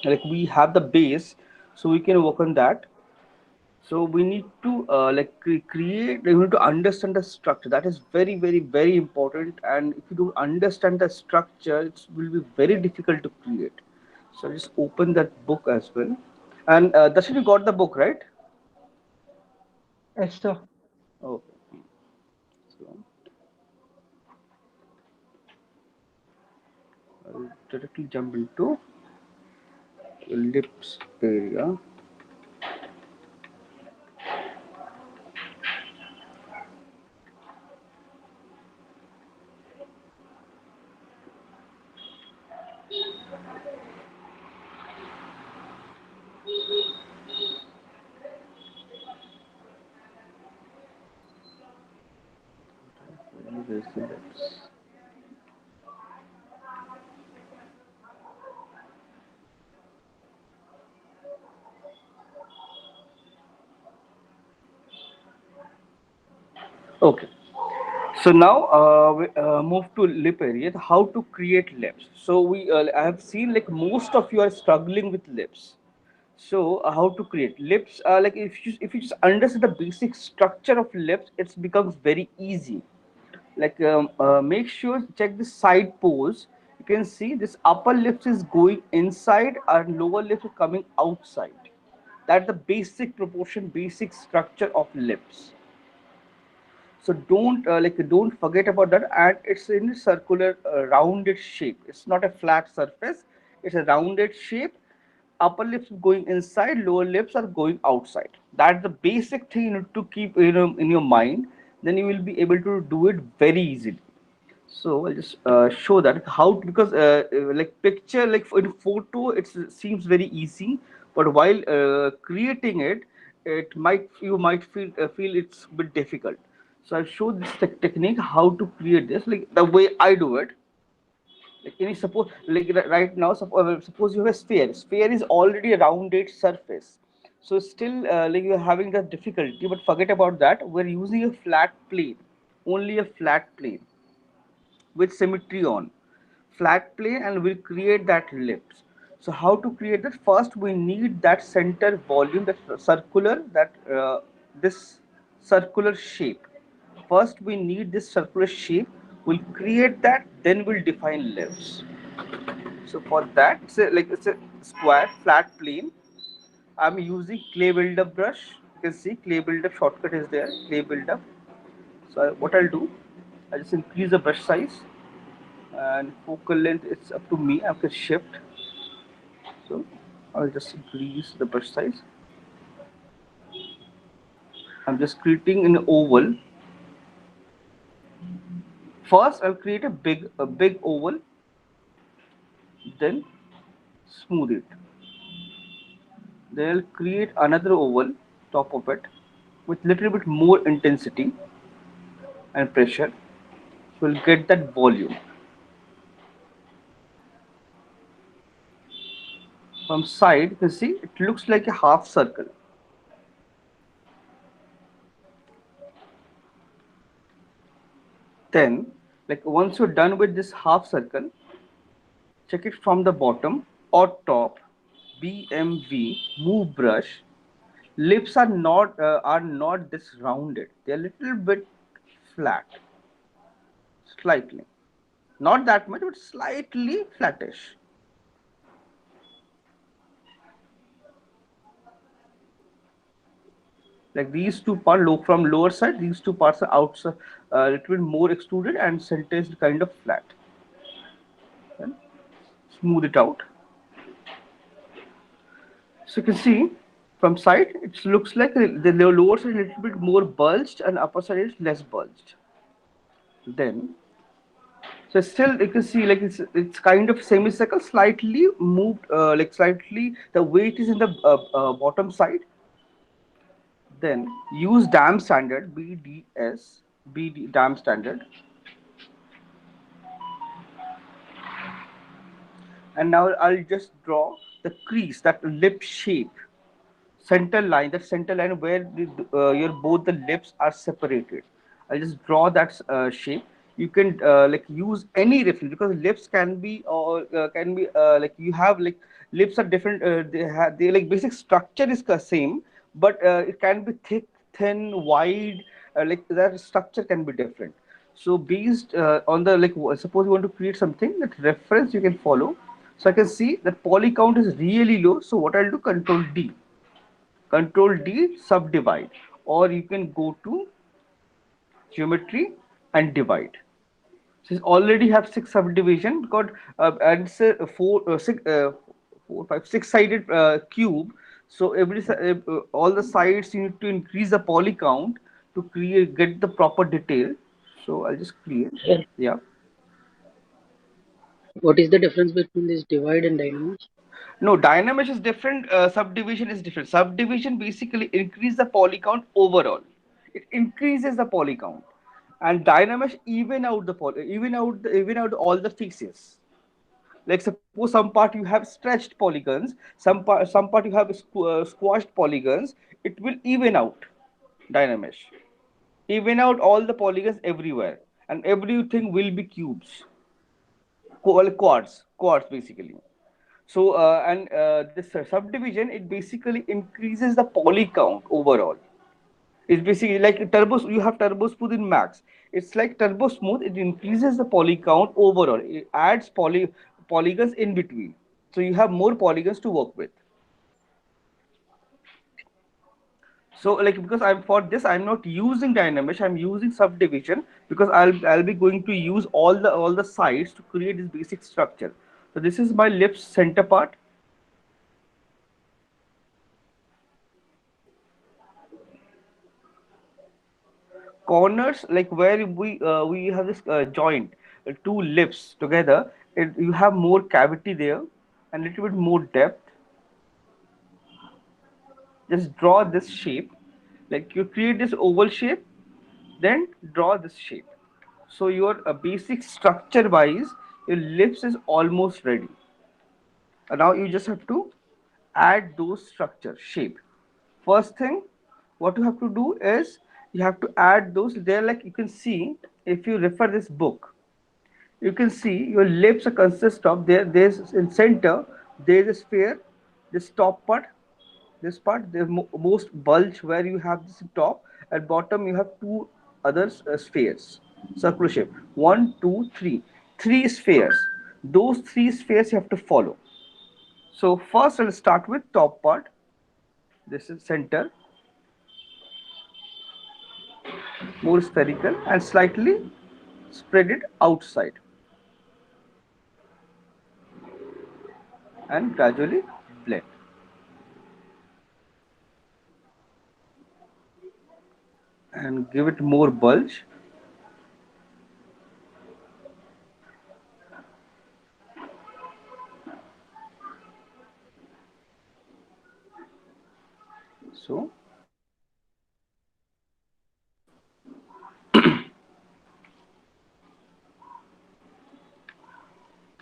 like we have the base, so we can work on that. So we need to create, we need to understand the structure. That is very, very, very important. And if you don't understand the structure, it will be very difficult to create. So just open that book as well. And Darshan, you got the book, right? Yes, sir. Okay. So I'll directly jump into ellipse area. Where is the ellipse? Okay. So now we move to lip area. How to create lips? So I have seen like most of you are struggling with lips. So how to create lips? Like if you just understand the basic structure of lips, it becomes very easy. Like make sure check the side pose. You can see this upper lips is going inside, and lower lips is coming outside. That's the basic proportion, basic structure of lips. So don't forget about that. And it's in a circular rounded shape. It's not a flat surface. It's a rounded shape. Upper lips going inside, lower lips are going outside. That's the basic thing you need to keep in your mind. Then you will be able to do it very easily. So I'll just show that how, because like picture, like in photo it seems very easy, but while creating it, it might, you might feel it's a bit difficult. So I'll show this technique how to create this, like the way I do it. Like any suppose, like right now, suppose you have a sphere. Sphere is already a rounded surface, so still like you're having that difficulty. But forget about that. We're using a flat plane, only a flat plane with symmetry on flat plane, and we'll create that ellipse. So how to create that? First we need that center volume, that circular, that this circular shape. First we need this circular shape. We'll create that, then we'll define ellipse. So for that, it's a square flat plane. I'm using clay buildup brush. You can see clay buildup shortcut is there, clay buildup. So what I'll do, I just increase the brush size, and focal length, it's up to me. I can shift. So I'll just increase the brush size. I'm just creating an oval. First I'll create a big oval, then smooth it. Then I'll create another oval top of it with little bit more intensity and pressure. So we'll get that volume. From side, you can see it looks like a half circle. Then, like once you're done with this half circle, check it from the bottom or top. BMV, move brush. Lips are not this rounded. They're a little bit flat, slightly. Not that much, but slightly flattish. Like these two parts, from lower side, these two parts are outside, a little bit more extruded, and center is kind of flat. Then smooth it out. So you can see from side, it looks like the lower side is a little bit more bulged, and upper side is less bulged. Then, so still you can see like it's kind of semicircle, slightly moved, like slightly the weight is in the bottom side. Then use dam standard, BD dam standard, and now I'll just draw the crease, that lip shape, center line, that center line where your both the lips are separated. I'll just draw that shape. You can like use any reference, because lips can be, or can be like you have like Lips are different. They like basic structure is the same, but it can be thick, thin, wide. Like that structure can be different. So based on the like, suppose you want to create something that reference you can follow. So I can see that poly count is really low. So what I'll do, Control D, subdivide, or you can go to geometry and divide. So it already have six subdivision because and it's a four, five, six-sided cube. So all the sides you need to increase the poly count to get the proper detail. So I'll just create. Sir, Yeah. what is the difference between this divide and dynamis? No, Dynamesh is different. Subdivision is different. Subdivision basically increase the poly count overall. It increases the poly count, and Dynamesh even out all the faces. Like suppose some part you have stretched polygons, some part you have squashed polygons. It will even out. Dynamesh even out all the polygons everywhere, and everything will be cubes, quads basically. So and this subdivision, it basically increases the poly count overall. It's basically like turbo. You have turbo smooth in max. It's like turbo smooth. It increases the poly count overall. It adds polygons in between, so you have more polygons to work with. So like, because I'm for this, I'm not using Dynamesh. I'm using subdivision because I'll be going to use all the sides to create this basic structure. So this is my lips center part. Corners, like where we have this joint, two lips together, you have more cavity there and little bit more depth. Just draw this shape, like you create this oval shape, then draw this shape. So your basic structure wise, your lips is almost ready. And now you just have to add those structure shape. First thing what you have to do is you have to add those there. Like you can see, if you refer this book, you can see your lips are consist of there's in center there is a sphere. This top part, this part, the most bulge where you have this top. At bottom you have two other spheres, circular shape, one, two, three spheres. Those three spheres you have to follow. So first I'll start with top part. This is center, more spherical, and slightly spread it outside and gradually blend and give it more bulge. So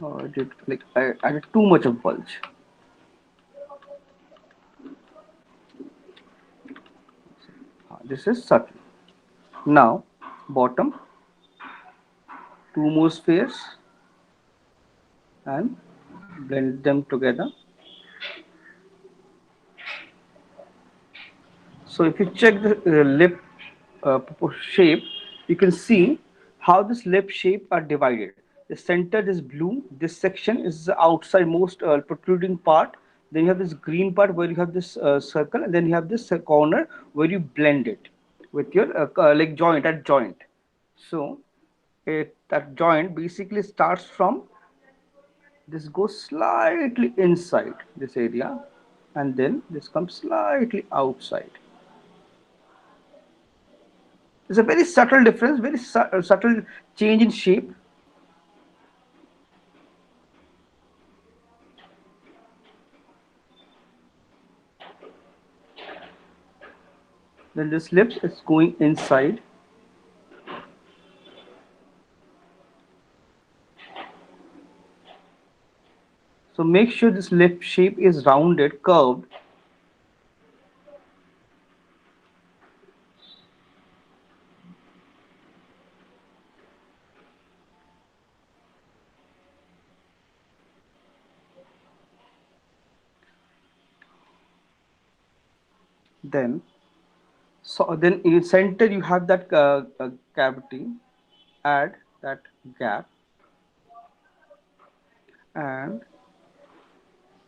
I did like I added too much of bulge. This is subtle. Now bottom, two more spheres and blend them together. So if you check the lip shape, you can see how this lip shape are divided. The center is blue. This section is the outside most protruding part. Then you have this green part where you have this circle, and then you have this corner where you blend it with your like joint at joint. So that joint basically starts from this, goes slightly inside this area, and then this comes slightly outside. It's a very subtle difference, very subtle change in shape. Then this lips is going inside. So make sure this lip shape is rounded, curved. Then, so then in center you have that cavity. Add that gap, and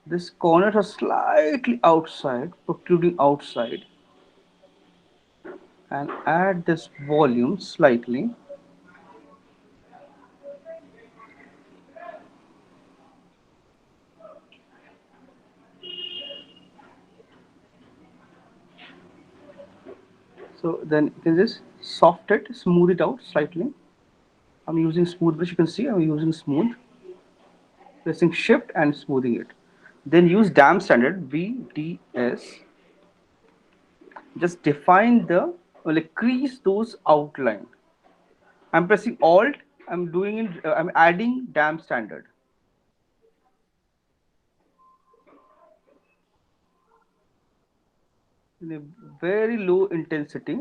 this corners are slightly outside, protruding outside, and add this volume slightly. So then you can just soft it, smooth it out slightly. I'm using smooth brush. You can see I'm using smooth, pressing shift and smoothing it. Then use dam standard VDS. Just define the, like, crease those outline. I'm pressing Alt. I'm doing it. I'm adding dam standard in a very low intensity.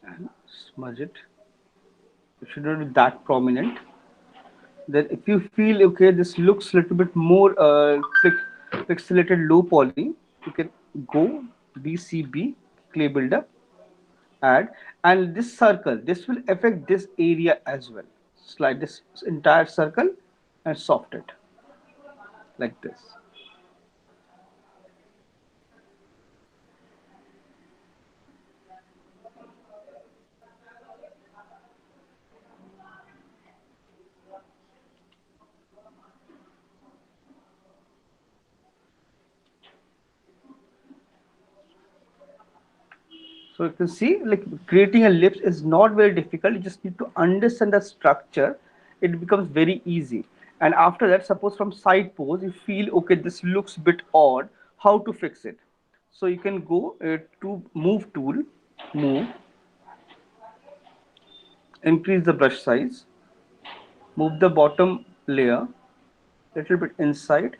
And smudge it. It should not be that prominent. Then if you feel okay, this looks a little bit more pixelated, low poly, you can go BCB, clay builder, add, and this circle, this will affect this area as well. Slide this entire circle and soft it like this. So you can see, like, creating a lips is not very difficult. You just need to understand the structure. It becomes very easy. And after that, suppose from side pose, you feel okay, this looks a bit odd. How to fix it? So you can go to move tool, move, increase the brush size, move the bottom layer little bit inside,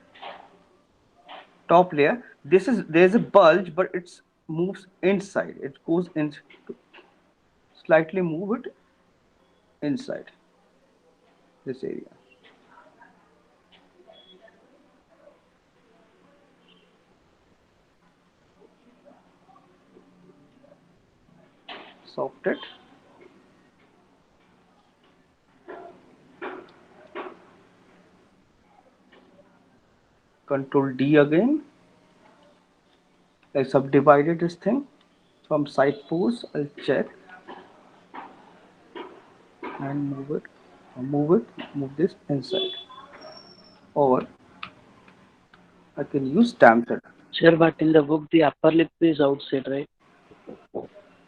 top layer. This is, there's a bulge, but it's moves inside. It goes in, slightly move it inside this area. Soft it. Control D again. I subdivided this thing from side pose. I'll check and move it, move this inside. Or I can use damper. Sir, but in the book, the upper lip is outside, right?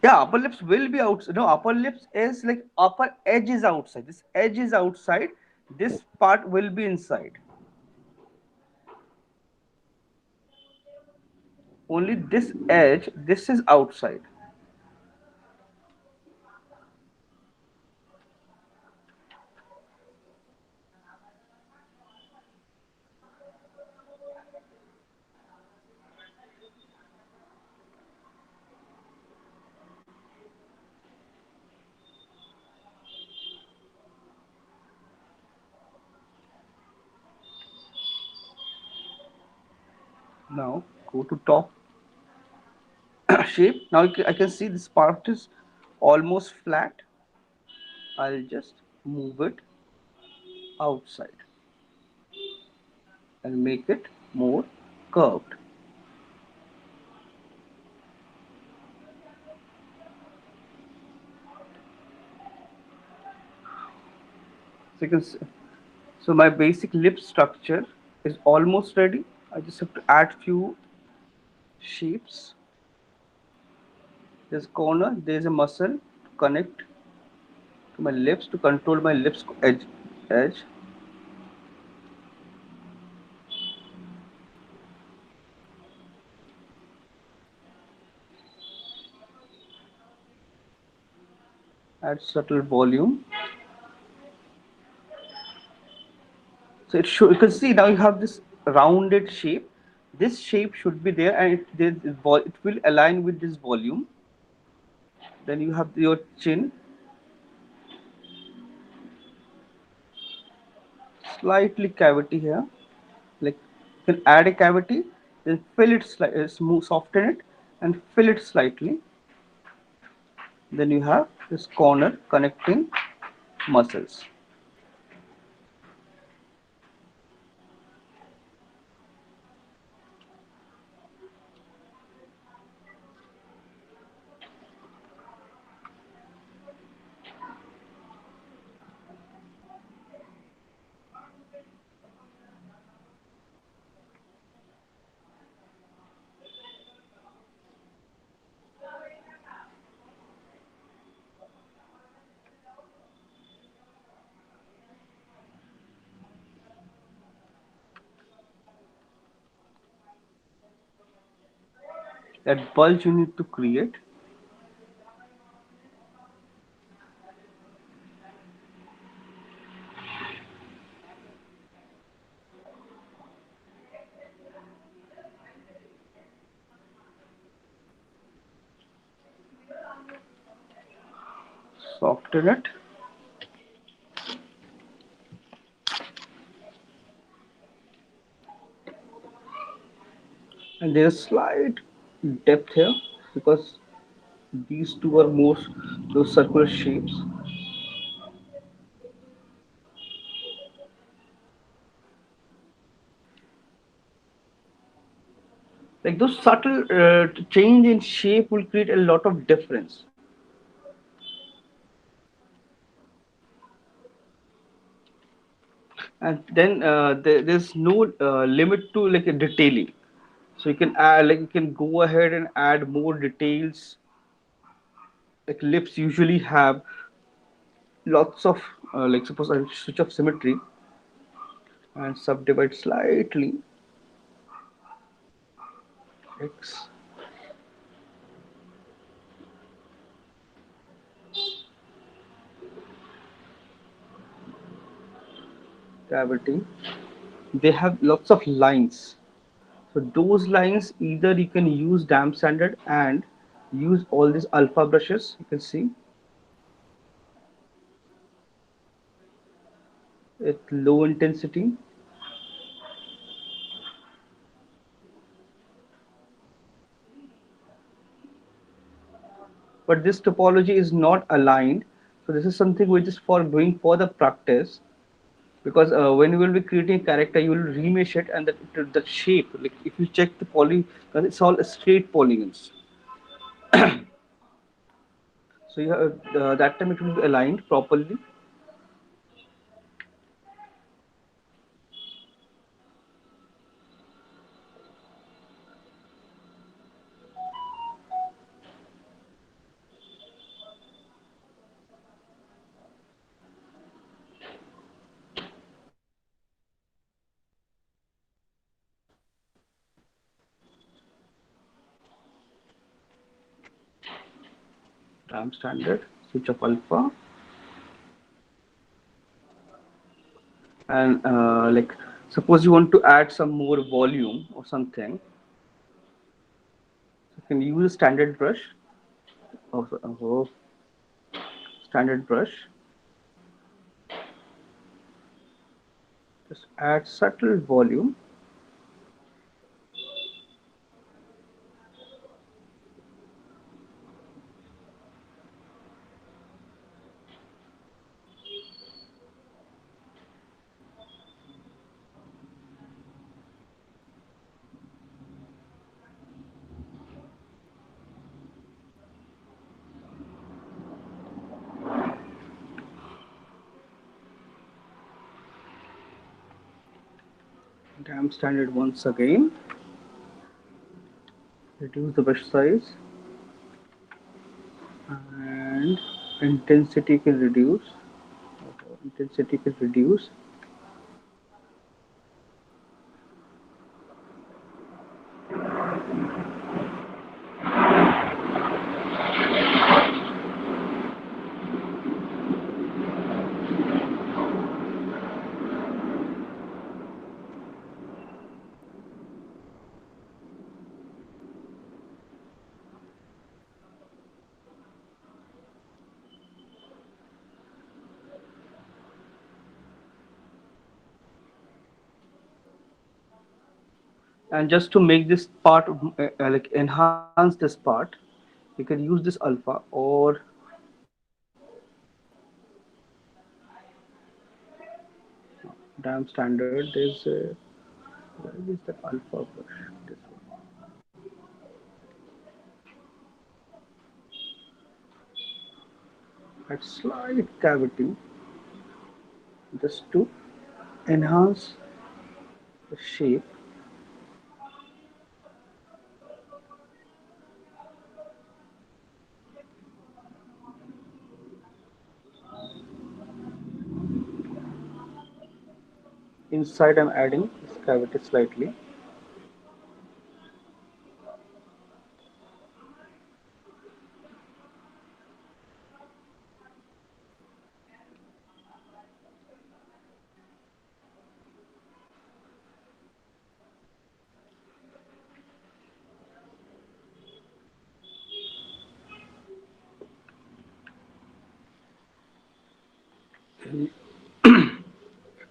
Yeah, upper lips will be outside. No, upper lips is like upper edge is outside. This edge is outside. This part will be inside. Only this edge, this is outside. Now go to top shape. Now I can see this part is almost flat. I'll just move it outside and make it more curved. So you can see, so my basic lip structure is almost ready. I just have to add few shapes. There's corner, there's a muscle to connect to my lips, to control my lips edge. Add subtle volume. So it should, you can see now you have this rounded shape. This shape should be there, and it will align with this volume. Then you have your chin. slightly cavity here, like you can add a cavity, then fill it smooth, soften it, and fill it slightly. Then you have this corner connecting muscles. That bulge you need to create. Soften it. And there's slight depth here because these two are more those circular shapes. Like those subtle change in shape will create a lot of difference. And then there's no limit to like a detailing. So you can add, like you can go ahead and add more details. Like lips usually have lots of like suppose I switch off symmetry and subdivide slightly X. Cavity. They have lots of lines. So those lines either you can use damp standard and use all these alpha brushes. You can see at low intensity. But this topology is not aligned. So this is something which is for doing for the practice, because when you will be creating a character, you will remesh it, and that shape, like if you check the poly, it's all straight polygons. So you have, that time it will be aligned properly. Ramp standard, switch of alpha, and like suppose you want to add some more volume or something, you can use a standard brush. Oh, standard brush. Just add subtle volume. Damp standard once again. Reduce the brush size and intensity can reduce. Intensity can reduce. And just to make this part like enhance this part, you can use this alpha, or damn standard. There's a, where is that alpha brush? This one. At slight cavity, just to enhance the shape. Inside, I'm adding this cavity slightly.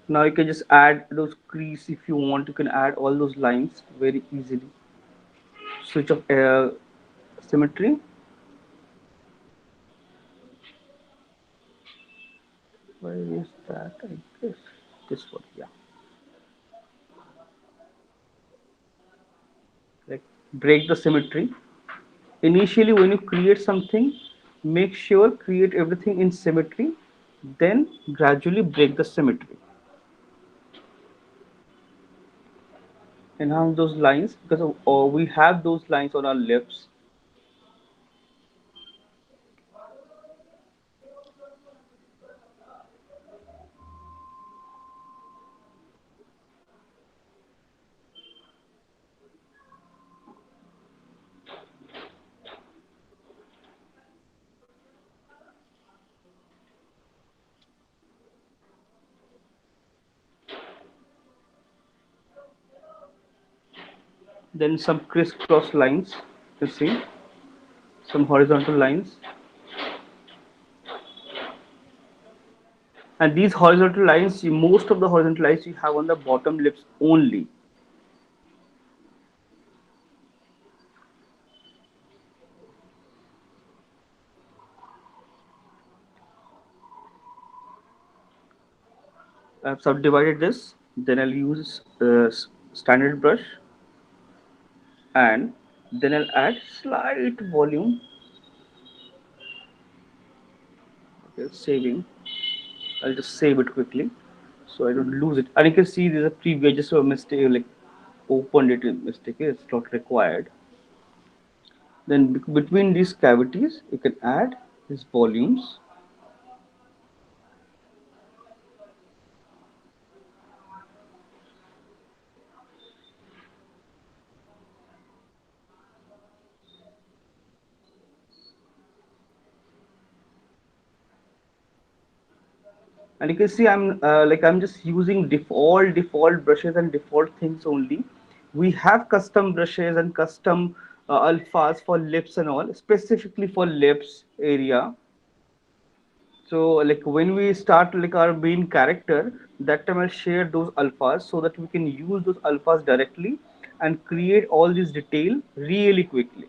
Now you can just add those crease if you want. You can add all those lines very easily. Switch off symmetry. Where is that? I guess this one. Yeah. Like break the symmetry. Initially, when you create something, make sure create everything in symmetry. Then gradually break the symmetry. Enhance those lines because we have those lines on our lips. Then some crisscross lines. You see some horizontal lines, and these horizontal lines, most of the horizontal lines you have on the bottom lips only. I've subdivided this. Then I'll use standard brush, and then I'll add slight volume. Okay, saving. I'll just save it quickly so I don't lose it. And you can see there's a preview. I just a mistake, like opened it in mistake. It's not required. Then between these cavities, you can add these volumes. And you can see I'm just using default brushes and default things only. We have custom brushes and custom alphas for lips and all, specifically for lips area. So like when we start like our main character, that time I'll share those alphas so that we can use those alphas directly and create all this detail really quickly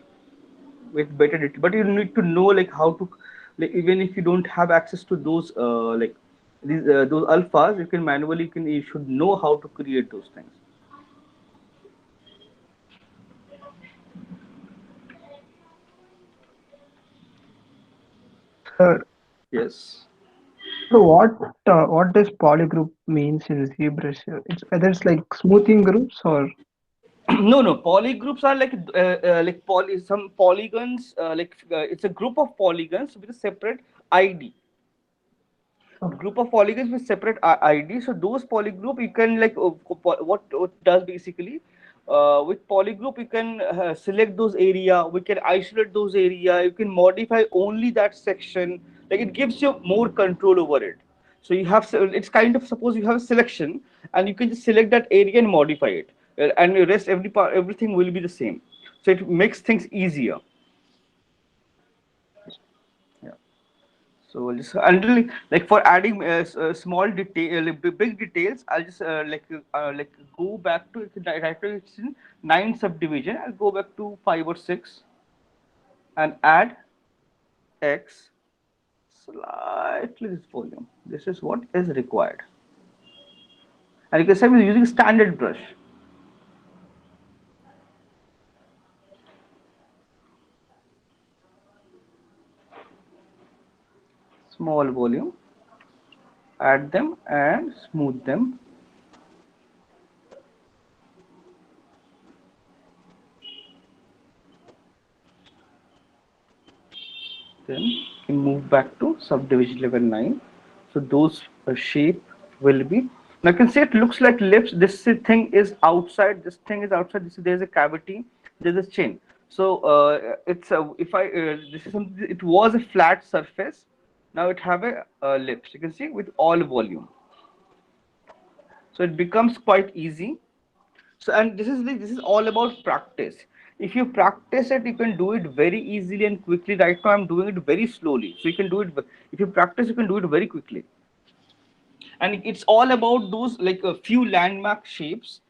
with better detail. But you need to know like how to, like even if you don't have access to those like those alphas, you can manually, you should know how to create those things. Sir, Yes. so what does polygroup means in ZBrush? It's whether it's like smoothing groups or No, polygroups are like some polygons, it's a group of polygons with a separate id, group of polygons with separate id. So those polygroup you can like what does basically, with polygroup you can select those area, we can isolate those area, you can modify only that section. Like it gives you more control over it. So you have, it's kind of, suppose you have a selection and you can just select that area and modify it, and the rest every part everything will be the same. So it makes things easier. Yeah. So I'll just until like for adding small detail, big details, I'll just like go back to right to it's in 9 subdivision. I'll go back to 5 or 6 and add X slightly this volume. This is what is required. And you can say we're using standard brush. Small volume, add them and smooth them. Then you can move back to subdivision level 9. So those shape will be. Now you can see it looks like lips. This thing is outside. This thing is outside. There's a cavity. There's a chin. So it's if I this is something. It was a flat surface. Now it have a lips. You can see with all volume. So it becomes quite easy. So and this is all about practice. If you practice it, you can do it very easily and quickly. Right now I'm doing it very slowly, so you can do it. If you practice, you can do it very quickly. And it's all about those like a few landmark shapes,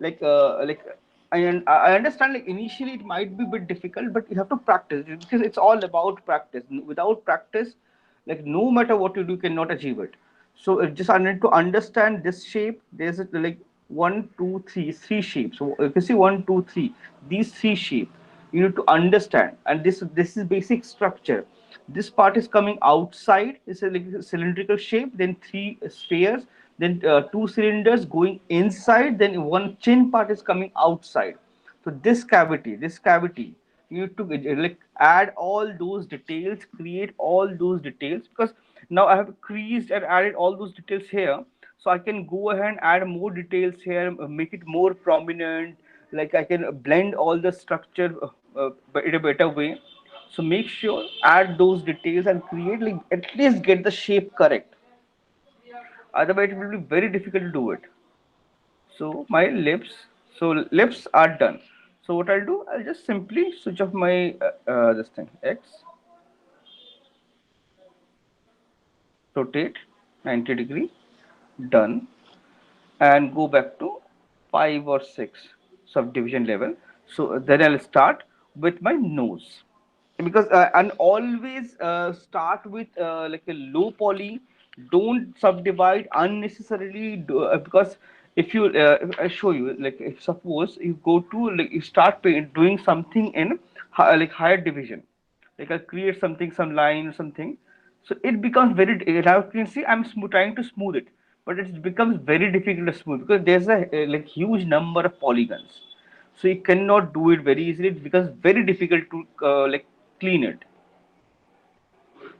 like I understand like initially it might be a bit difficult, but you have to practice because it's all about practice. Without practice, like no matter what you do, you cannot achieve it. So it just I need to understand this shape. There's like one, two, three shapes. So you can see one, two, three. These three shapes you need to understand, and this is basic structure. This part is coming outside. It's a like a cylindrical shape. Then three spheres. Then two cylinders going inside. Then one chin part is coming outside. So this cavity, you need to like add all those details, create all those details because now I have creased and added all those details here. So I can go ahead and add more details here, make it more prominent. Like I can blend all the structure in a better way. So make sure add those details and create like at least get the shape correct. Otherwise, it will be very difficult to do it. So my lips, so lips are done. So what I'll do, I'll just simply switch off my this thing X, rotate 90 degree, done, and go back to 5 or 6 subdivision level. So then I'll start with my nose because and always start with like a low poly. Don't subdivide unnecessarily because if you if I show you like if suppose you go to like you start doing something in like higher division, like I create something some line or something, so it becomes very now you can see I'm trying to smooth it, but it becomes very difficult to smooth because there's a like huge number of polygons, so you cannot do it very easily. It becomes very difficult to like clean it.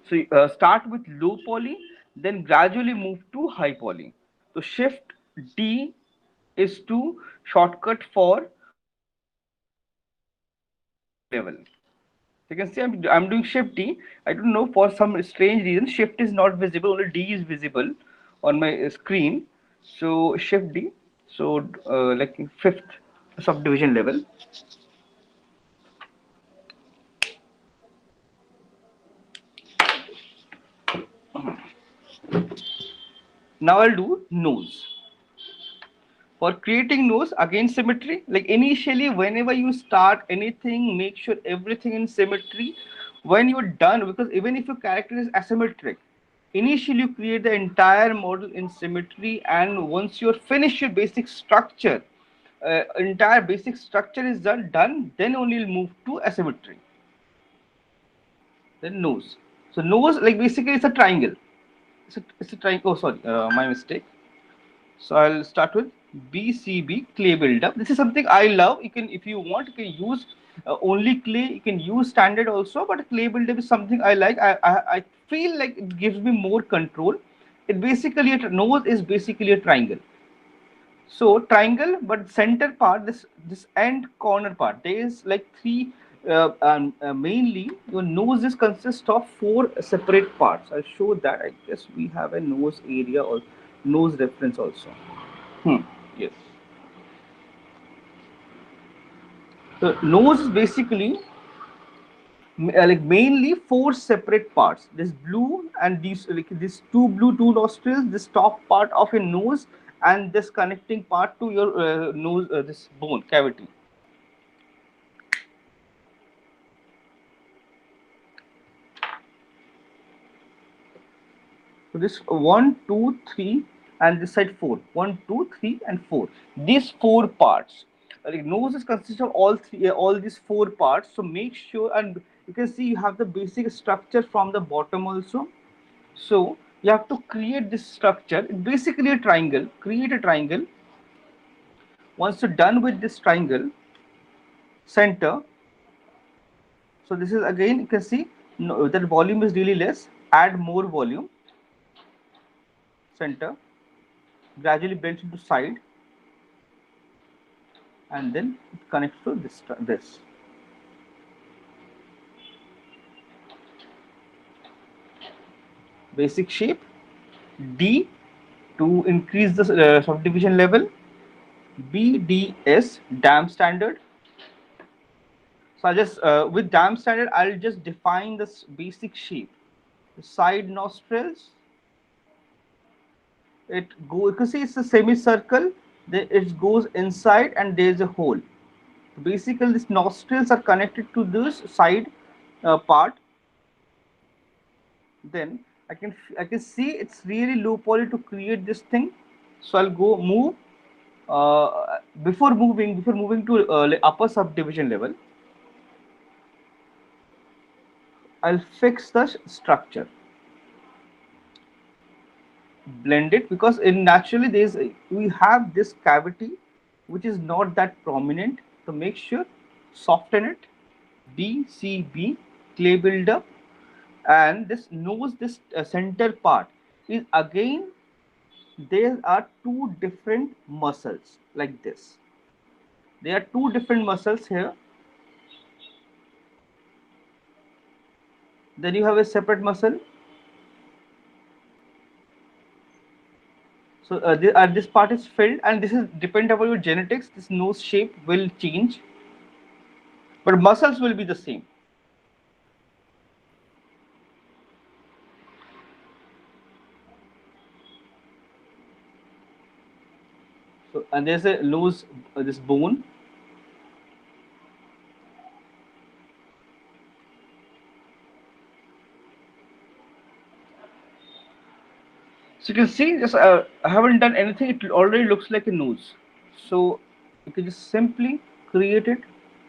So start with low poly, then gradually move to high poly. So shift D is to shortcut for level. You can see I'm doing shift D. I don't know for some strange reason shift is not visible, only D is visible on my screen. So shift D. So like fifth subdivision level. Now I'll do nose. For creating nose, again symmetry. Like initially, whenever you start anything, make sure everything in symmetry. When you're done, because even if your character is asymmetric, initially you create the entire model in symmetry, and once you're finished your basic structure, entire basic structure is done, then only you'll move to asymmetry. Then nose. So nose, like basically, it's a triangle. It's a triangle. Oh, sorry, my mistake. So I'll start with BCB clay buildup. This is something I love. You can, if you want, you can use only clay. You can use standard also, but clay buildup is something I like. I feel like it gives me more control. It basically a nose is basically a triangle. So triangle, but center part, this end corner part, there is like three. Mainly, your nose is consist of four separate parts. I'll show that. I guess we have a nose area or nose reference also. Yes. So nose is basically like mainly four separate parts. This blue and these, like these two blue, two nostrils, this top part of your nose, and this connecting part to your nose, this bone cavity. So this one, two, three, and this side four. One, two, three, and four. These four parts. Like nose is consists of all three, all these four parts. So make sure, and you can see you have the basic structure from the bottom also. So you have to create this structure. It's basically a triangle. Create a triangle. Once you're done with this triangle, center. So this is again, you can see no, that volume is really less. Add more volume. Center. Gradually bends into side, and then it connects to this. Basic shape. D to increase the subdivision level. BDS, dam standard. So I just with dam standard, I'll just define this basic shape. The side nostrils. You can see it's a semicircle. It goes inside and there's a hole. Basically, these nostrils are connected to this side part. Then I can see it's really low poly to create this thing. So I'll go move before moving to upper subdivision level. I'll fix the structure, blend it, because in naturally we have this cavity which is not that prominent. So make sure soften it. BCB, clay buildup. And this nose, this center part is again, there are two different muscles like this. There are two different muscles here. Then you have a separate muscle. So this part is filled, and this is dependent upon your genetics. This nose shape will change, but muscles will be the same. So and there's a loose this bone. So you can see just I haven't done anything. It already looks like a nose. So you can just simply create it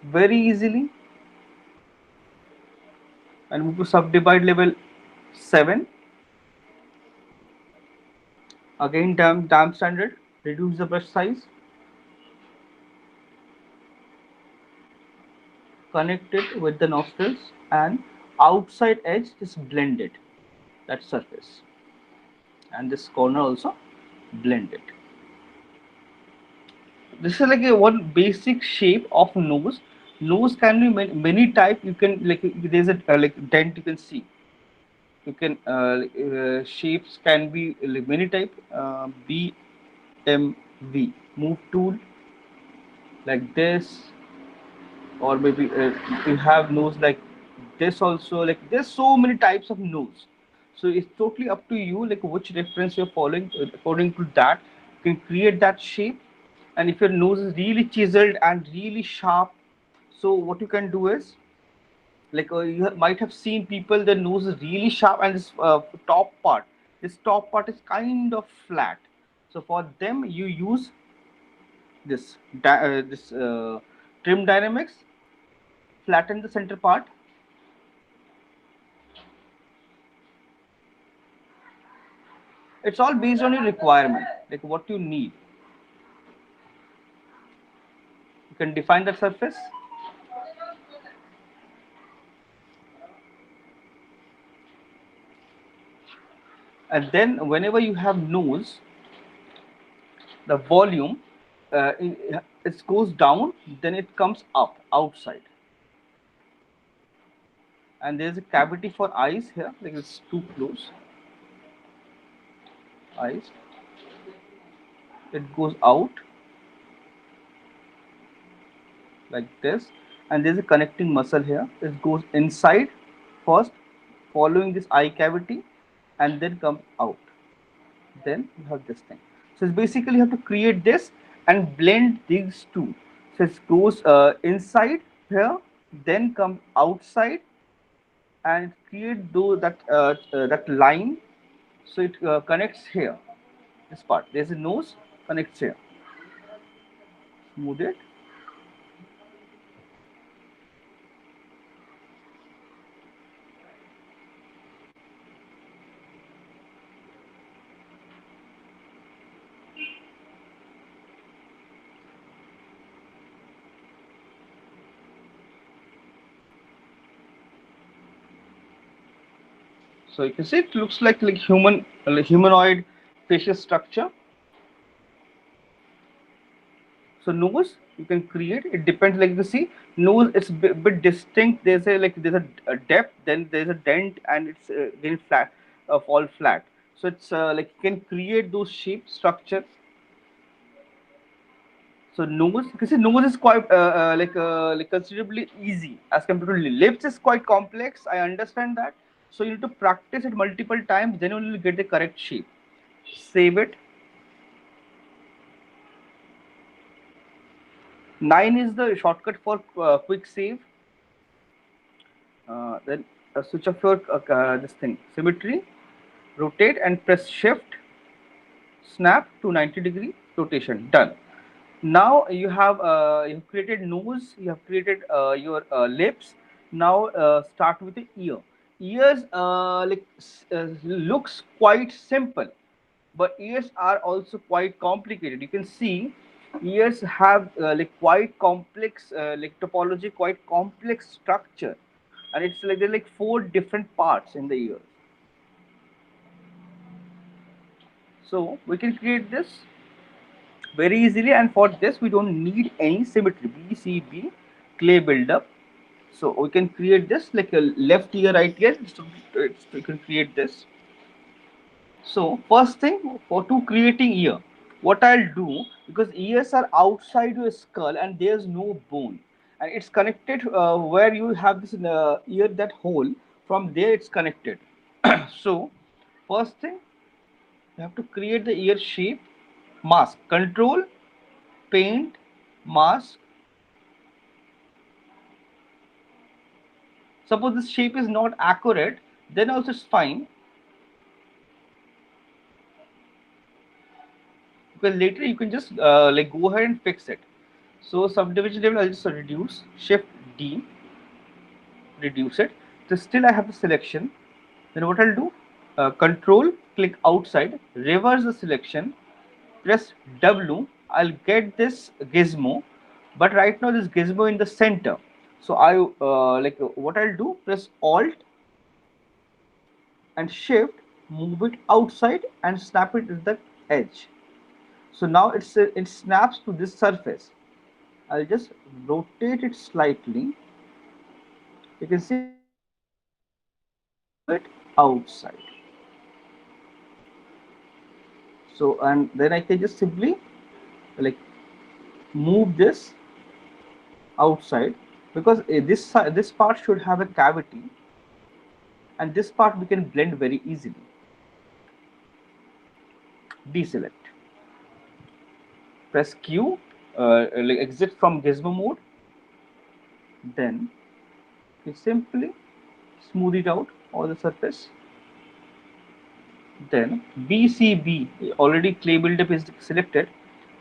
very easily and move to subdivide level 7. Again, dam standard. Reduce the brush size. Connect it with the nostrils, and outside edge just blend it, that surface, and this corner also blend it. This is like a one basic shape of nose. Nose can be many type. You can like there's a like dent, you can see. You can shapes can be like many type. BMV, move tool, like this, or maybe you have nose like this also. Like there's so many types of nose. So it's totally up to you, like which reference you're following. According to that, you can create that shape. And if your nose is really chiseled and really sharp, so what you can do is, like might have seen people, their nose is really sharp, and this top part is kind of flat. So for them, you use this trim dynamics, flatten the center part. It's all based on your requirement, like what you need. You can define that surface. And then whenever you have nose, the volume it goes down, then it comes up outside. And there's a cavity for eyes here, like it's too close. Eyes, it goes out like this. and there's a connecting muscle here. It goes inside first, following this eye cavity, and then comes out. Then you have this thing. So it's basically you have to create this and blend these two. So it goes inside here, then come outside, and create that line. So it connects here. This part. There's a nose, connects here. Smooth it. So you can see it looks like humanoid facial structure. So nose you can create. It depends. Like you see, nose it's bit distinct. There's a depth, then there's a dent, and it's again flat, fall flat. So it's like you can create those shape structure. So nose, you can see nose is quite like considerably easy as compared to lips is quite complex. I understand that. So you need to practice it multiple times, then you will get the correct shape. Save it. 9 is the shortcut for quick save. Then switch off your this thing symmetry, rotate and press shift, snap to 90-degree rotation. Done. Now you've created nose, you have created your lips. Now start with the ear. Ears looks quite simple, but ears are also quite complicated. You can see ears have like quite complex like topology, quite complex structure, and it's like there are like 4 different parts in the ear. So we can create this very easily, and for this we don't need any symmetry. BCB clay buildup. So we can create this like a left ear, right ear. So we can create this. So first thing for to creating ear, what I'll do, because ears are outside your skull and there's no bone, and it's connected where you have this ear, that hole. From there it's connected. So first thing you have to create the ear shape. Mask, control, paint, mask. Suppose this shape is not accurate, then also it's fine, because later you can just like go ahead and fix it. So subdivision level, I'll just reduce, shift D, reduce it. So still I have the selection. Then what I'll do, control, click outside, reverse the selection, press W. I'll get this gizmo, but right now this gizmo in the center. So I what I'll do, press Alt and shift, move it outside and snap it at the edge. So now it snaps to this surface. I'll just rotate it slightly. You can see it outside. So and then I can just simply like move this outside, because this part should have a cavity, and this part we can blend very easily. Deselect, press Q, like exit from gizmo mode. Then you simply smooth it out all the surface. Then BCB, already clay buildup is selected.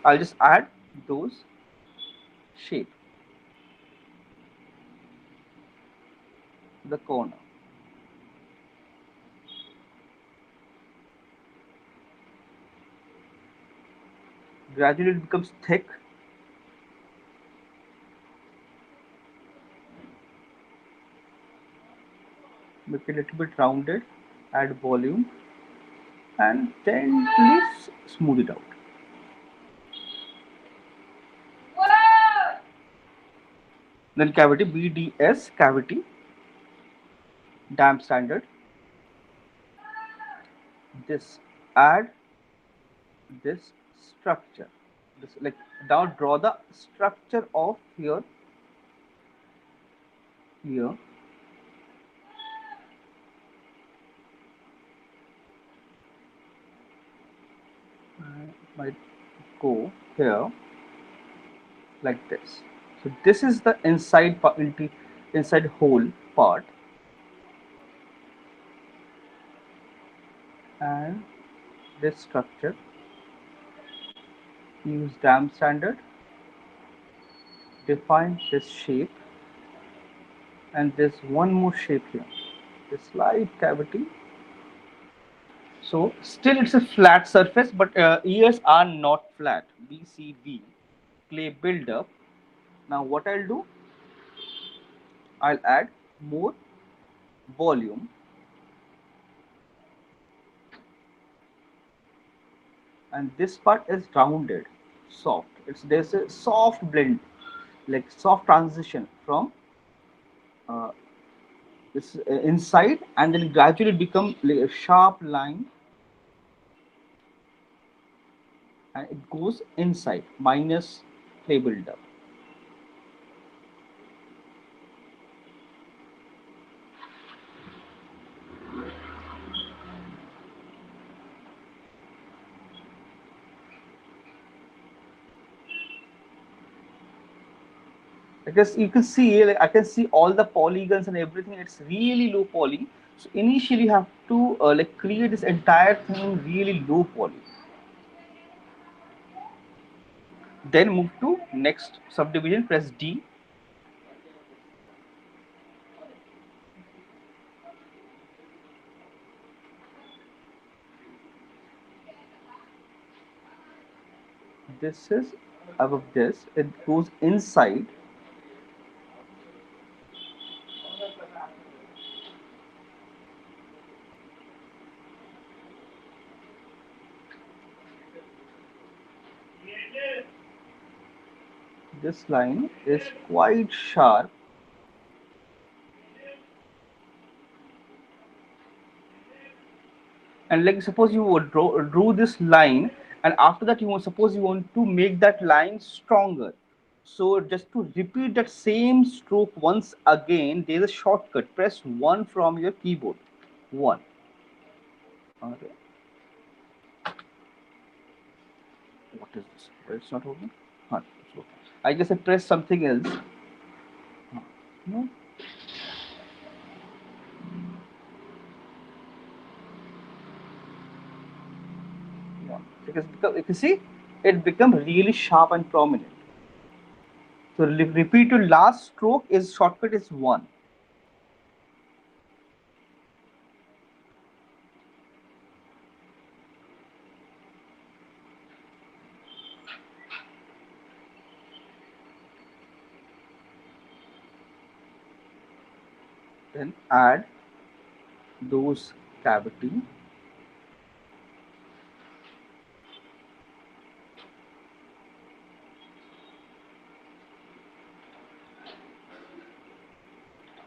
I'll just add those shape to the corner. Gradually it becomes thick. Make it a little bit rounded, add volume, and gently smooth it out. Then cavity, BDS cavity, damp standard. This, add this structure. This, like, now draw the structure of your here. Might go here like this. So this is the inside part, inside whole part, and this structure use dam standard, define this shape, and there's one more shape here, this slight cavity. So still it's a flat surface, but ears are not flat. BCB, clay buildup. Now what I'll do, I'll add more volume, and this part is rounded, soft. There's a soft blend, like soft transition from uh, this inside, and then gradually become like a sharp line, and it goes inside minus clay buildup. Because you can see, like I can see all the polygons and everything. It's really low poly. So initially, you have to like create this entire thing really low poly. Then move to next subdivision. Press D. This is above this. It goes inside. This line is quite sharp, and like suppose you would drew this line, and after that you want, suppose you want to make that line stronger. So just to repeat that same stroke once again, there is a shortcut. Press 1 from your keyboard. 1. Okay. What is this? It's not working. It's working. I guess I pressed something else. No. Yeah. Because if you see, it becomes really sharp and prominent. So repeat your last stroke is shortcut is 1. Then add those cavity.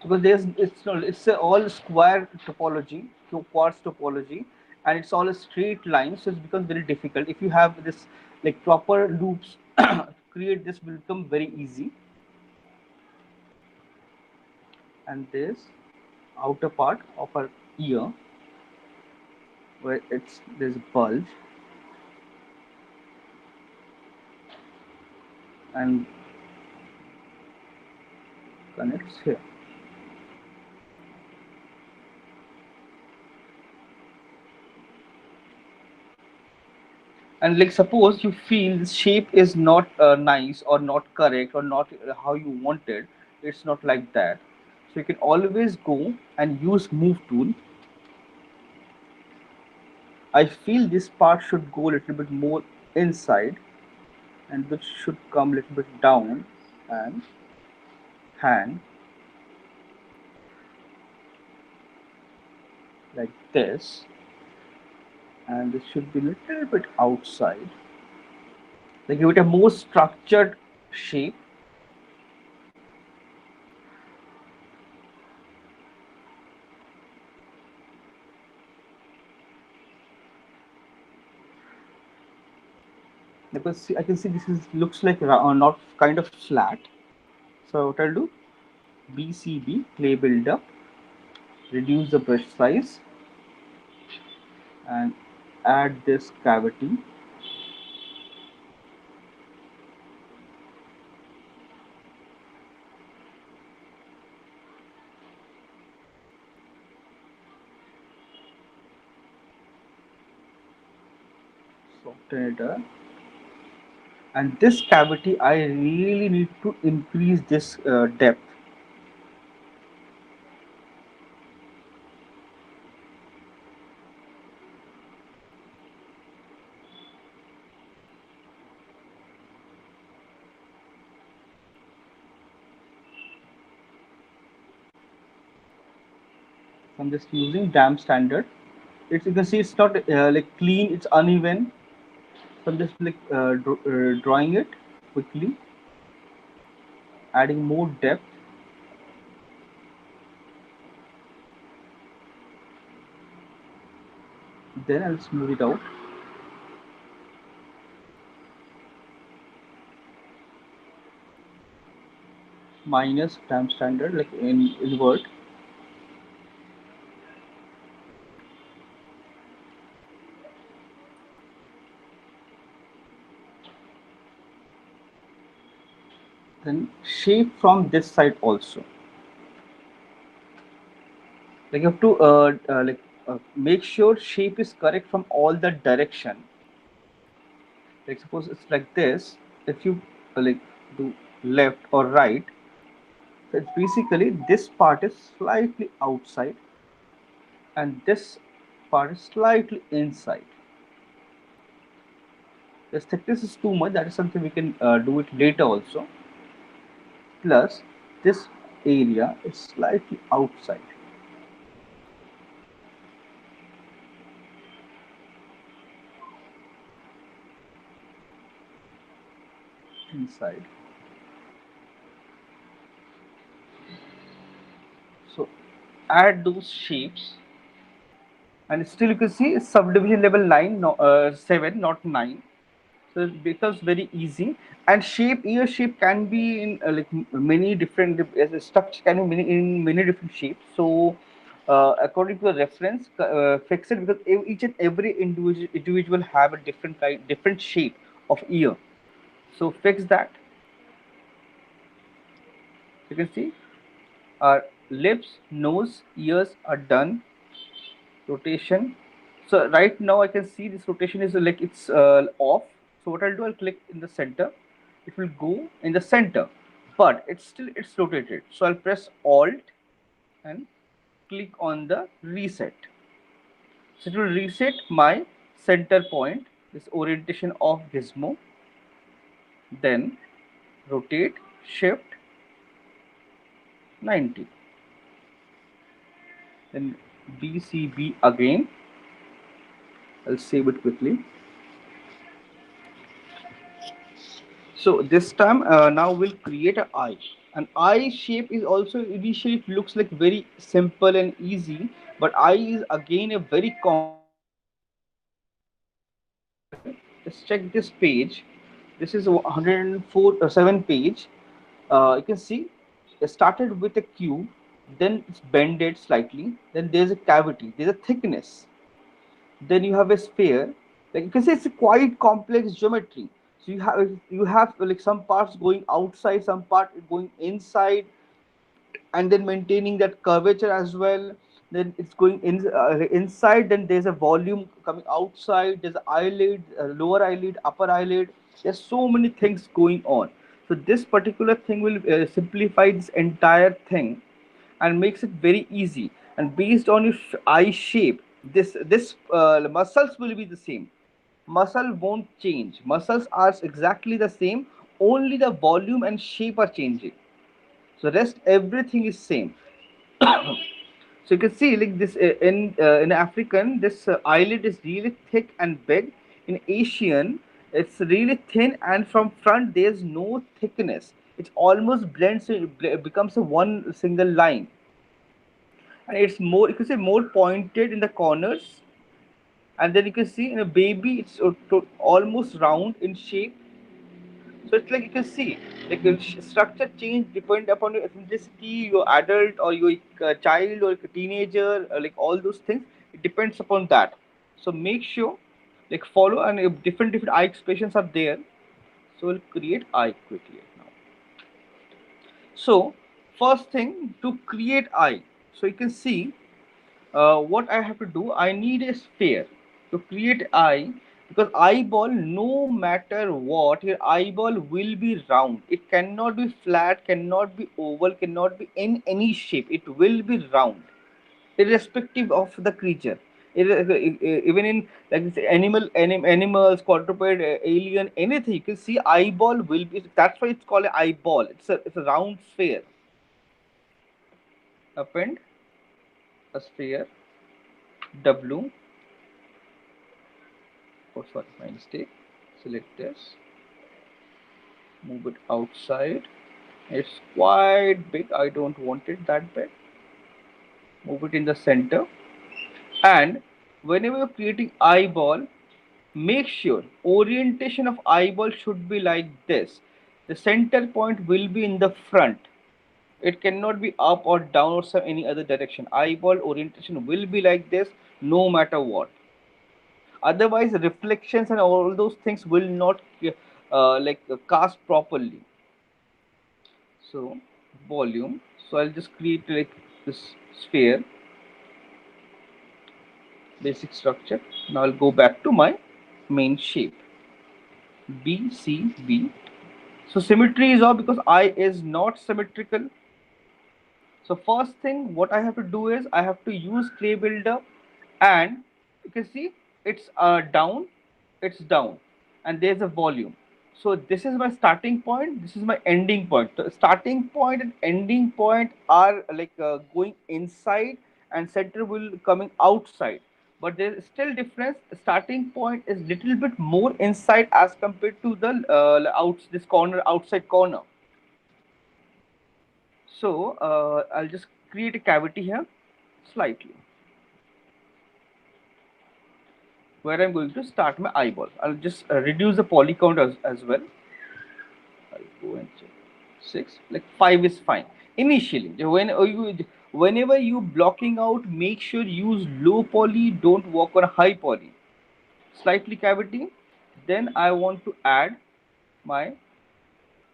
Because there's it's a all square topology, quartz topology, and it's all a straight line, so it becomes very difficult. If you have this like proper loops, create this will become very easy. And this outer part of our ear, where there's a bulge, and connects here. And like suppose you feel the shape is not nice or not correct or not how you wanted, it's not like that. So you can always go and use move tool. I feel this part should go a little bit more inside, and this should come a little bit down, and hand like this, and this should be a little bit outside, like give it a more structured shape. Because see, I can see this is looks like not kind of flat. So what I'll do, BCB clay buildup, reduce the brush size, and add this cavity. Soften it up. And this cavity, I really need to increase this depth. So I'm just using dam standard. It's, you can see it's not like clean, it's uneven. So I'm just like drawing it quickly, adding more depth. Then I'll smooth it out. Minus dam standard, like in invert. Then shape from this side also. Like you have to make sure shape is correct from all the direction. Like suppose it's like this. If you like do left or right, so it's basically this part is slightly outside and this part is slightly inside. The thickness is too much. That is something we can do it later also. Plus this area is slightly outside, inside. So add those shapes, and still you can see subdivision level 9, no, 7, not 9. So it becomes very easy. And shape, ear shape can be in many different structure can be many in many different shapes. So according to the reference, fix it, because each and every individual have a different shape of ear. So fix that. You can see our lips, nose, ears are done. Rotation. So right now I can see this rotation is like it's off. So what I'll do, I'll click in the center. It will go in the center, but it's rotated. So I'll press Alt and click on the reset. So it will reset my center point, this orientation of gizmo. Then rotate, shift 90. Then BCB again. I'll save it quickly. So this time now we'll create an eye. An eye shape is also initially it looks like very simple and easy, but eye is again a very just check this page. This is 104 7 page. You can see it started with a cube, then it's bended slightly, then there's a cavity, there's a thickness, then you have a sphere. Like you can say it's a quite complex geometry. So you have like some parts going outside, some part going inside, and then maintaining that curvature as well. Then it's going inside, then there's a volume coming outside, there's an eyelid, lower eyelid, upper eyelid. There's so many things going on. So this particular thing will simplify this entire thing and makes it very easy. And based on your eye shape, this muscles will be the same. Muscle won't change. Muscles are exactly the same, only the volume and shape are changing. So rest everything is same. So you can see like this in African, this eyelid is really thick and big. In Asian, it's really thin, and from front there's no thickness. It almost blends, it becomes a one single line, and it's more, you can say, more pointed in the corners. And then you can see in a baby it's almost round in shape. So it's like you can see, like the structure change depend upon your ethnicity, your adult or your child or a teenager, like all those things. It depends upon that. So make sure, like follow, and if different eye expressions are there, so we'll create eye quickly now. So first thing to create eye. So you can see what I have to do. I need a sphere to create eye, because eyeball, no matter what, your eyeball will be round. It cannot be flat, cannot be oval, cannot be in any shape. It will be round, irrespective of the creature. Even in like this animals, quadruped, alien, anything, you can see eyeball will be. That's why it's called an eyeball. It's a round sphere. Append a sphere W. Oh, sorry, my mistake. Select this, move it outside. It's quite big. I don't want it that big. Move it in the center. And whenever you're creating eyeball, make sure orientation of eyeball should be like this. The center point will be in the front. It cannot be up or down or some any other direction. Eyeball orientation will be like this no matter what. Otherwise, reflections and all those things will not cast properly. So volume. So I'll just create like this sphere, basic structure. Now I'll go back to my main shape, BCB. So symmetry is off because I is not symmetrical. So first thing what I have to do is I have to use clay builder, and you can see it's down, it's down, and there's a volume. So this is my starting point, this is my ending point. The starting point and ending point are going inside, and center will coming outside. But there is still difference. The starting point is little bit more inside as compared to the this corner, outside corner. So I'll just create a cavity here slightly, where I'm going to start my eyeball. I'll just reduce the poly count as well. I'll go and check 6, like 5 is fine. Initially, whenever you blocking out, make sure use low poly, don't work on high poly. Slightly cavity. Then I want to add my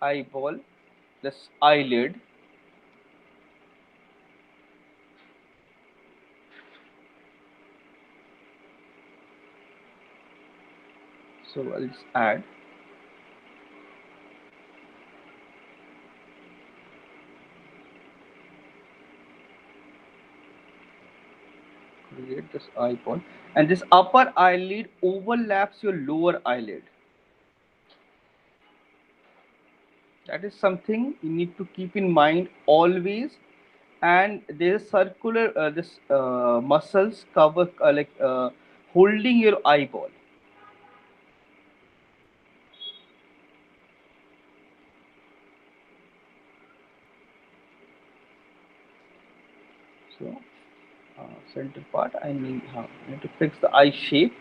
eyeball, this eyelid. So I'll just add. Create this eyeball, and this upper eyelid overlaps your lower eyelid. That is something you need to keep in mind always. And there's circular this muscles cover holding your eyeball. So center part, I need to fix the eye shape.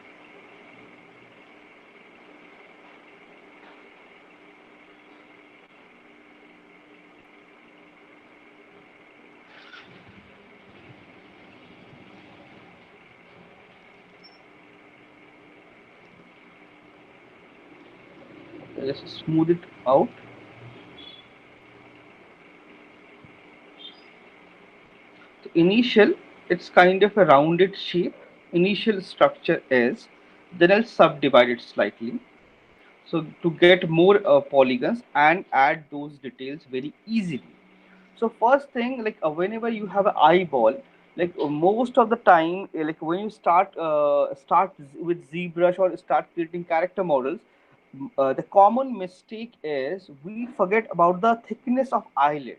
Just smooth it out. So initial, it's kind of a rounded shape. Initial structure is, then I'll subdivide it slightly. So to get more polygons and add those details very easily. So first thing, whenever you have an eyeball, most of the time, when you start with ZBrush or start creating character models, the common mistake is we forget about the thickness of eyelid.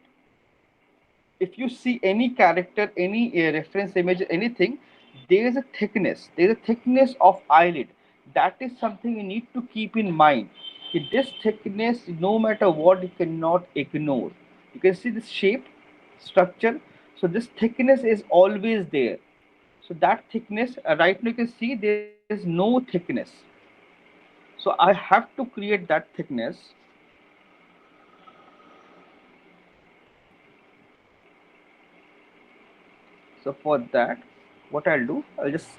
If you see any character, any reference image, anything, there is a thickness. There is a thickness of eyelid. That is something you need to keep in mind. This thickness, no matter what, you cannot ignore. You can see this shape, structure. So this thickness is always there. So that thickness, right now you can see there is no thickness. So I have to create that thickness. So for that, what I'll do, I'll just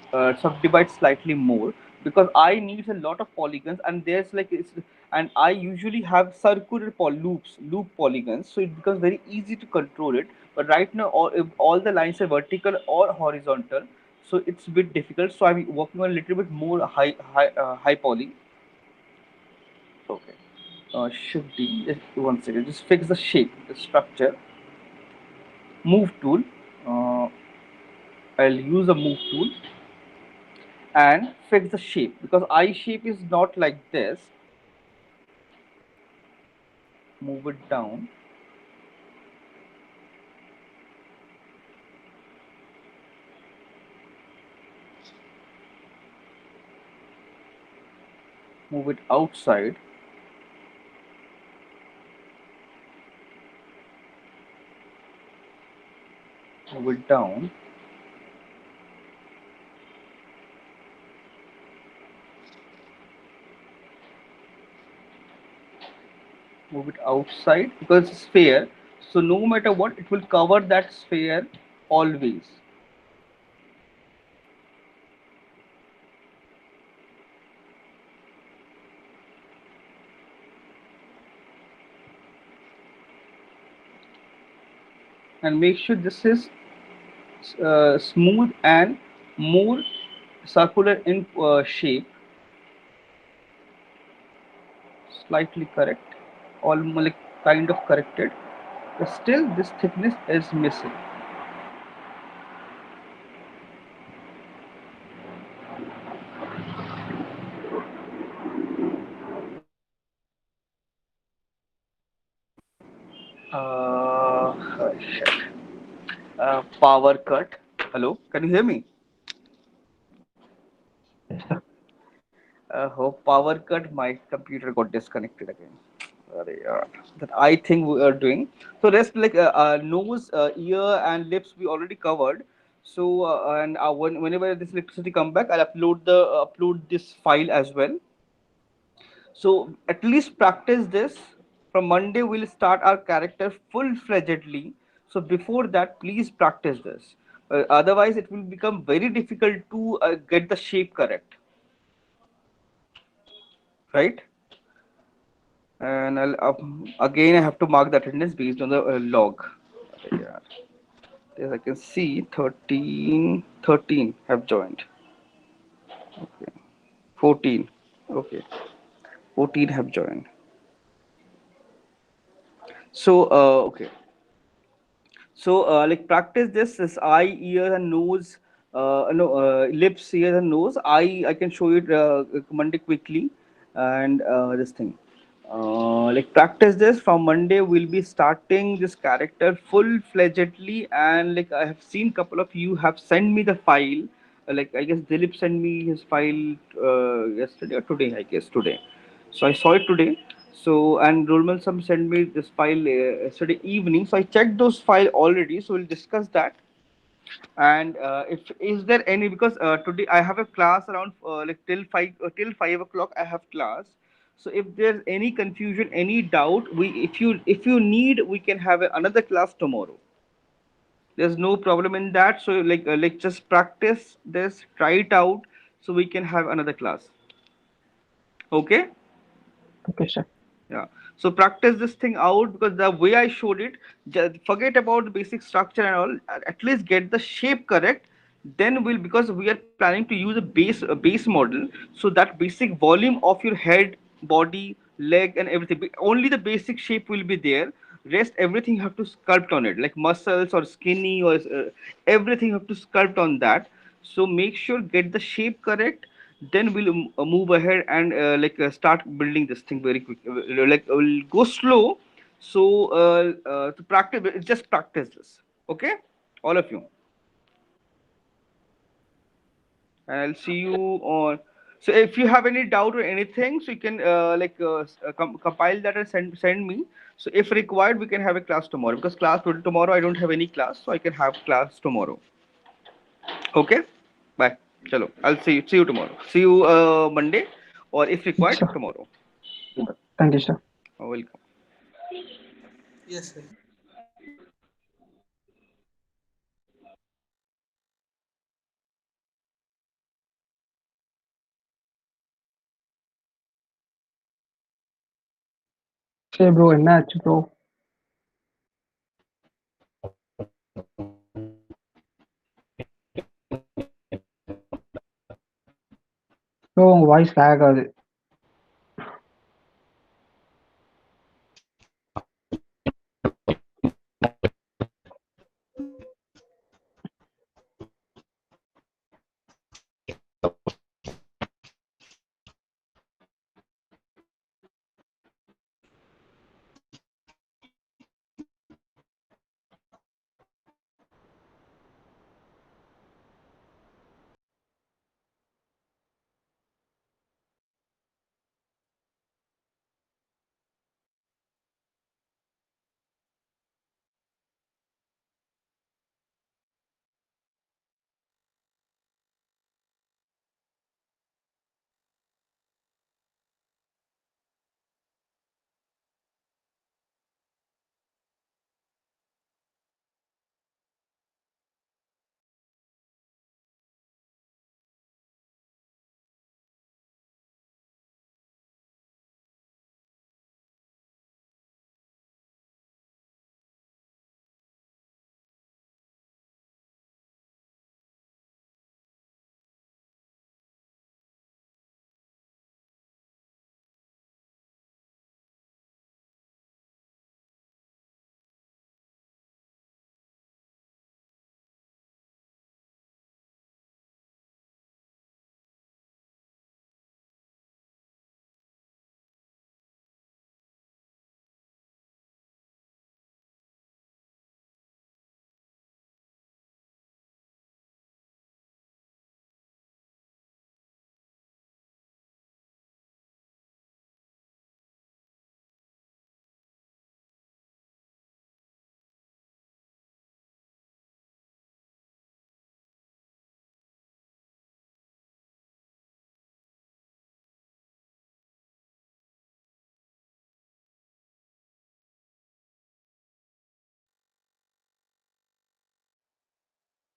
subdivide slightly more because I need a lot of polygons, and there's like and I usually have circular loop polygons, so it becomes very easy to control it. But right now, if all the lines are vertical or horizontal, so it's a bit difficult. So I'm working on a little bit more high poly. Okay. Shift D. Just 1 second. Just fix the shape, the structure. Move tool. Uh, I'll use a move tool and fix the shape because eye shape is not like this. Move it down. Move it outside. Move it down. Move it outside because it's sphere. So no matter what, it will cover that sphere always. And make sure this is smooth and more circular in shape. Slightly correct, almost like kind of corrected, but still this thickness is missing. Shit. Power cut. Hello, can you hear me? Yes, sir. Hope power cut. My computer got disconnected again. Arey yaar. That I think we are doing. So rest like nose, ear, and lips we already covered. So and whenever this electricity come back, I'll upload this file as well. So at least practice this. From Monday, we'll start our character full-fledgedly. So before that, please practice this. Otherwise, it will become very difficult to get the shape correct, right? And again, I have to mark the attendance based on the log. Yeah. As I can see, 13 have joined. Okay. 14. Okay. 14 have joined. So, okay. So, like practice this eye, ear, and nose. No, lips, ear, and nose. I can show it Monday quickly, and this thing. Like practice this from Monday. We'll be starting this character full fledgedly, and like I have seen couple of you have sent me the file. Like I guess Dilip sent me his file yesterday or today. I guess today. So I saw it today. So and Rolman some sent me this file yesterday evening. So I checked those file already. So we'll discuss that. And if is there any because today I have a class around like till 5 o'clock I have class. So if there's any confusion, any doubt, we if you need we can have another class tomorrow. There's no problem in that. So like just practice this, try it out, so we can have another class. Okay. Okay, sir. Yeah. So practice this thing out because the way I showed it, just forget about the basic structure and all. At least get the shape correct. Then we'll because we are planning to use a base model. So that basic volume of your head, body, leg, and everything. Only the basic shape will be there. Rest everything you have to sculpt on it, like muscles or skinny or everything you have to sculpt on that. So make sure get the shape correct, then we'll move ahead and start building this thing very quick, like we'll go slow. So to practice, just practice this. Okay, all of you, and I'll see you on. So if you have any doubt or anything, so you can compile that and send me. So if required, we can have a class tomorrow because tomorrow I don't have any class, so I can have class tomorrow. Okay, bye. Chalo, I'll see you tomorrow. See you Monday, or if Yes, required sir. tomorrow. Thank you, sir. Welcome. Yes, sir. சரி bro என்ன ஆச்சு bro? Bro உங்க voice lakh ஆகுது.